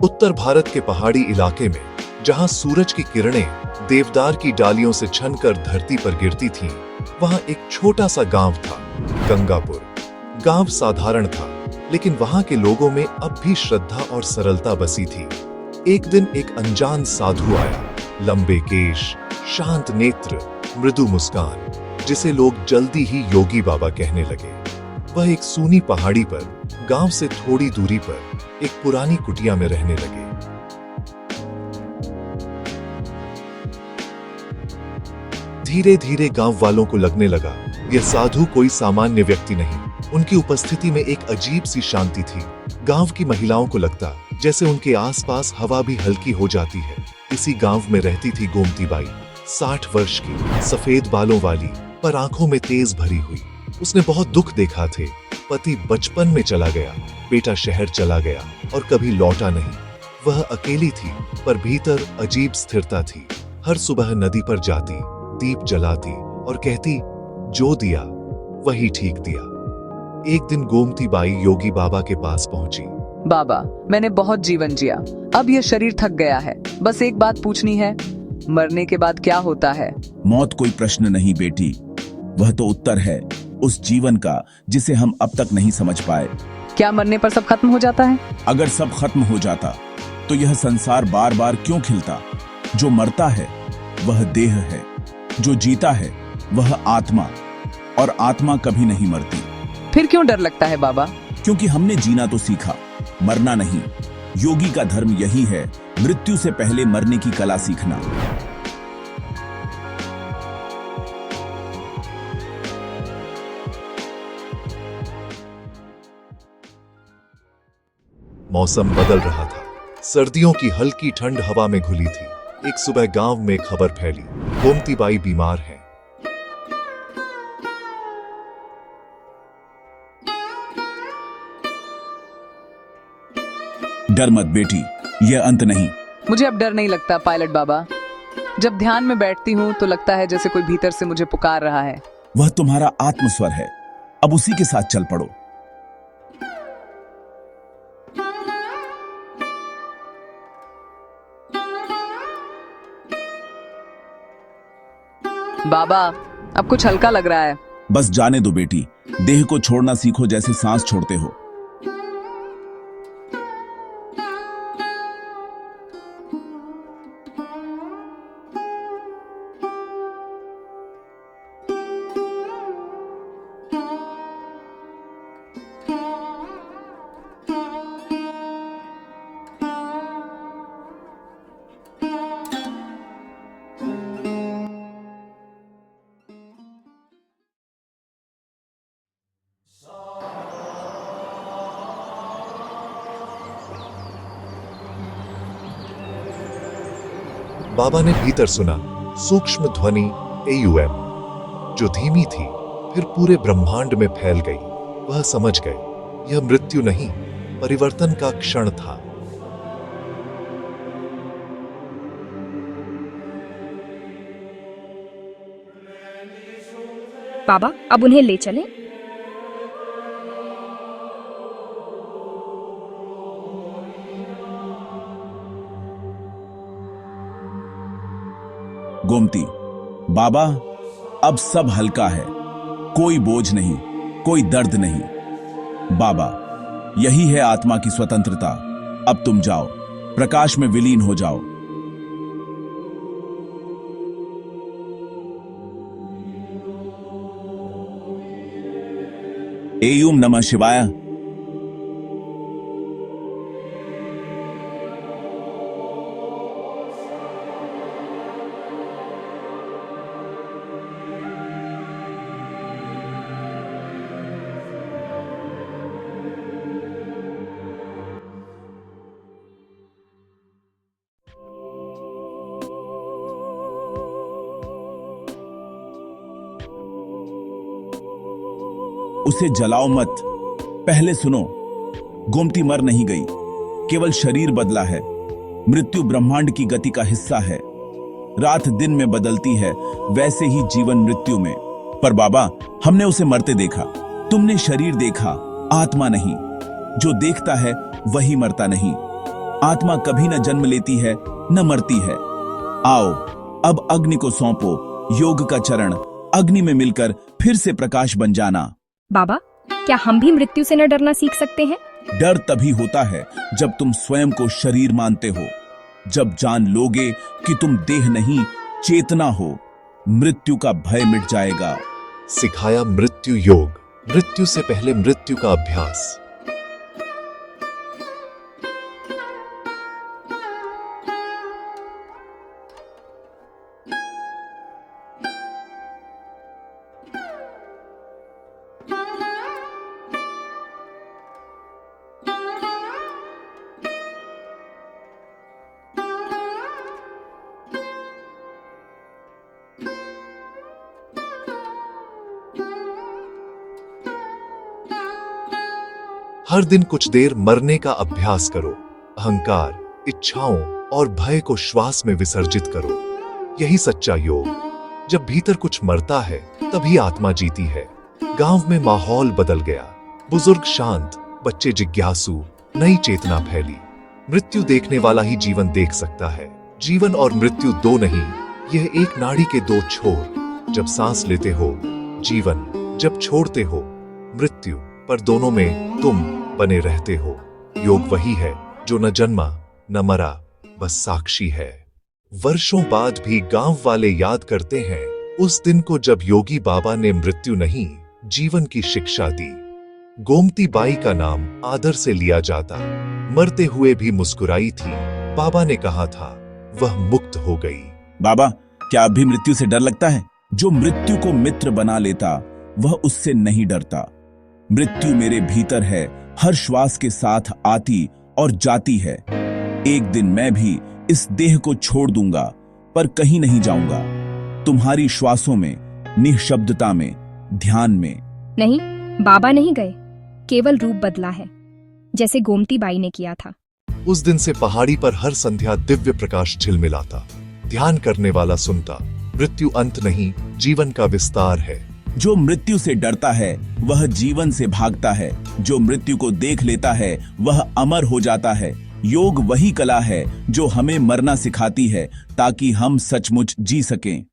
उत्तर भारत के पहाड़ी इलाके में जहां सूरज की किरणें देवदार की डालियों से छनकर धरती पर गिरती थीं, वहां एक छोटा सा गांव था, गंगापुर। गांव साधारण था, लेकिन वहां के लोगों में अब भी श्रद्धा और सरलता बसी थी। एक दिन एक अनजान साधु आया, लंबे केश, शांत नेत्र, मृदु मुस्कान, जिसे लोग जल्दी ही योगी बाबा कहने लगे। वह एक सूनी पहाड़ी पर, गांव से थोड़ी दूरी पर, एक पुरानी कुटिया में रहने लगे। धीरे धीरे गांव वालों को लगने लगा, यह साधु कोई सामान्य व्यक्ति नहीं। उनकी उपस्थिति में एक अजीब सी शांति थी। गांव की महिलाओं को लगता जैसे उनके आसपास हवा भी हल्की हो जाती है। इसी गांव में रहती थी गोमती बाई, 60 वर्ष की, सफेद बालों वाली, पर आंखों में तेज भरी हुई। उसने बहुत दुख देखा थे। पति बचपन में चला गया, बेटा शहर चला गया और कभी लौटा नहीं। वह अकेली थी, पर भीतर अजीब स्थिरता थी। हर सुबह नदी पर जाती, दीप जलाती और कहती, जो दिया वही ठीक दिया। एक दिन गोमती बाई योगी बाबा के पास पहुंची। बाबा, मैंने बहुत जीवन जिया, अब यह शरीर थक गया है। बस एक बात पूछनी है, मरने के बाद क्या होता है? मौत कोई प्रश्न नहीं बेटी, वह तो उत्तर है उस जीवन का जिसे हम अब तक नहीं समझ पाए। क्या मरने पर सब खत्म हो जाता है? अगर सब खत्म हो जाता तो यह संसार बार बार क्यों खिलता? जो मरता है वह देह है, जो जीता है वह आत्मा, और आत्मा कभी नहीं मरती। फिर क्यों डर लगता है बाबा? क्योंकि हमने जीना तो सीखा, मरना नहीं। योगी का धर्म यही है, मृत्यु से पहले मरने की कला सीखना। मौसम बदल रहा था। सर्दियों की हल्की ठंड हवा में घुली थी। एक सुबह गांव में खबर फैली, गोमती बाई बीमार है। डर मत बेटी, यह अंत नहीं। मुझे अब डर नहीं लगता पायलट बाबा। जब ध्यान में बैठती हूँ तो लगता है जैसे कोई भीतर से मुझे पुकार रहा है। वह तुम्हारा आत्मस्वर है, अब उसी के साथ चल पड़ो। बाबा, अब कुछ हल्का लग रहा है। बस जाने दो बेटी, देह को छोड़ना सीखो जैसे सांस छोड़ते हो। बाबा ने भीतर सुना सूक्ष्म ध्वनि एयूएम, जो धीमी थी, फिर पूरे ब्रह्मांड में फैल गई। वह समझ गए, यह मृत्यु नहीं, परिवर्तन का क्षण था। बाबा, अब उन्हें ले चलें? गोमती, बाबा, अब सब हल्का है, कोई बोझ नहीं, कोई दर्द नहीं। बाबा, यही है आत्मा की स्वतंत्रता। अब तुम जाओ, प्रकाश में विलीन हो जाओ। एयूम नमः शिवाय। उसे जलाओ मत, पहले सुनो। गोमती मर नहीं गई, केवल शरीर बदला है। मृत्यु ब्रह्मांड की गति का हिस्सा है। रात दिन में बदलती है, वैसे ही जीवन मृत्यु में। पर बाबा, हमने उसे मरते देखा। तुमने शरीर देखा, आत्मा नहीं। जो देखता है वही मरता नहीं। आत्मा कभी न जन्म लेती है न मरती है। आओ अब अग्नि को सौंपो योग का चरण, अग्नि में मिलकर फिर से प्रकाश बन जाना। बाबा, क्या हम भी मृत्यु से न डरना सीख सकते हैं? डर तभी होता है जब तुम स्वयं को शरीर मानते हो, जब जान लोगे कि तुम देह नहीं चेतना हो, मृत्यु का भय मिट जाएगा। सिखाया मृत्यु योग, मृत्यु से पहले मृत्यु का अभ्यास। हर दिन कुछ देर मरने का अभ्यास करो। अहंकार, इच्छाओं और भय को श्वास में विसर्जित करो। यही सच्चा योग। जब भीतर कुछ मरता है तभी आत्मा जीती है। गांव में माहौल बदल गया। बुजुर्ग शांत, बच्चे जिज्ञासु, नई चेतना फैली। मृत्यु देखने वाला ही जीवन देख सकता है। जीवन और मृत्यु दो नहीं, यह एक नाड़ी के दो छोर। जब सांस लेते हो जीवन, जब छोड़ते हो मृत्यु, पर दोनों में तुम बने रहते हो। योग वही है जो न जन्मा न मरा, बस साक्षी है। वर्षों बाद भी गांव वाले याद करते हैं उस दिन को जब योगी बाबा ने मृत्यु नहीं, जीवन की शिक्षा दी। गोमती बाई का नाम आदर से लिया जाता। मरते हुए भी मुस्कुराई थी। बाबा ने कहा था वह मुक्त हो गई। बाबा, क्या अब भी मृत्यु से डर लगता है? जो मृत्यु को मित्र बना लेता वह उससे नहीं डरता। मृत्यु मेरे भीतर है, हर श्वास के साथ आती और जाती है। एक दिन मैं भी इस देह को छोड़ दूंगा, पर कहीं नहीं जाऊंगा। तुम्हारी श्वासों में, निःशब्दता में, ध्यान में। नहीं, बाबा नहीं गए, केवल रूप बदला है, जैसे गोमती बाई ने किया था। उस दिन से पहाड़ी पर हर संध्या दिव्य प्रकाश झिलमिलाता। ध्यान करने वाला सुनता, मृत्यु अंत नहीं, जीवन का विस्तार है। जो मृत्यु से डरता है वह जीवन से भागता है। जो मृत्यु को देख लेता है वह अमर हो जाता है। योग वही कला है जो हमें मरना सिखाती है ताकि हम सचमुच जी सकें।